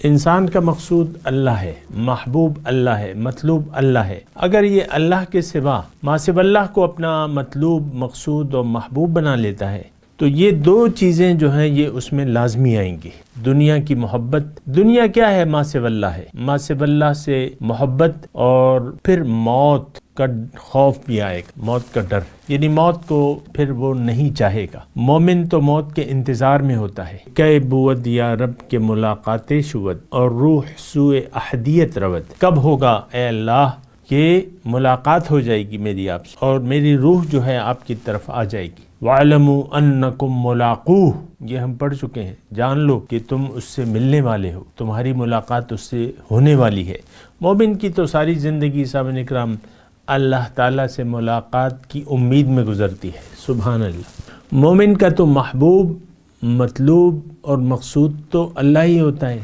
इंसान का मकसूद अल्लाह है, महबूब अल्लाह है, मतलूब अल्लाह है। अगर ये अल्लाह के सिवा मासिव अल्लाह को अपना मतलूब, मकसूद और महबूब बना लेता है तो ये दो चीज़ें जो हैं ये उसमें लाजमी आएंगी। दुनिया की मोहब्बत, दुनिया क्या है? मासिव अल्लाह है। मासिव अल्लाह से मोहब्बत और फिर मौत का खौफ भी आएगा, मौत का डर, यानी मौत को फिर वो नहीं चाहेगा। मोमिन तो मौत के इंतज़ार में होता है। कै बुवद या रब के मुलाकाते शुवद और रूह सुए अहदियत रवद। कब होगा ए अल्लाह ये मुलाकात हो जाएगी मेरी आपसे और मेरी रूह जो है आपकी तरफ आ जाएगी। वालमू अन्नकुम मुलाक़ूह, ये हम पढ़ चुके हैं। जान लो कि तुम उससे मिलने वाले हो, तुम्हारी मुलाकात उससे होने वाली है। मोमिन की तो सारी ज़िंदगी साहब इकराम अल्लाह ताला से मुलाकात की उम्मीद में गुजरती है। सुभान अल्लाह। मोमिन का तो महबूब, मतलूब और मकसूद तो अल्लाह ही होता है।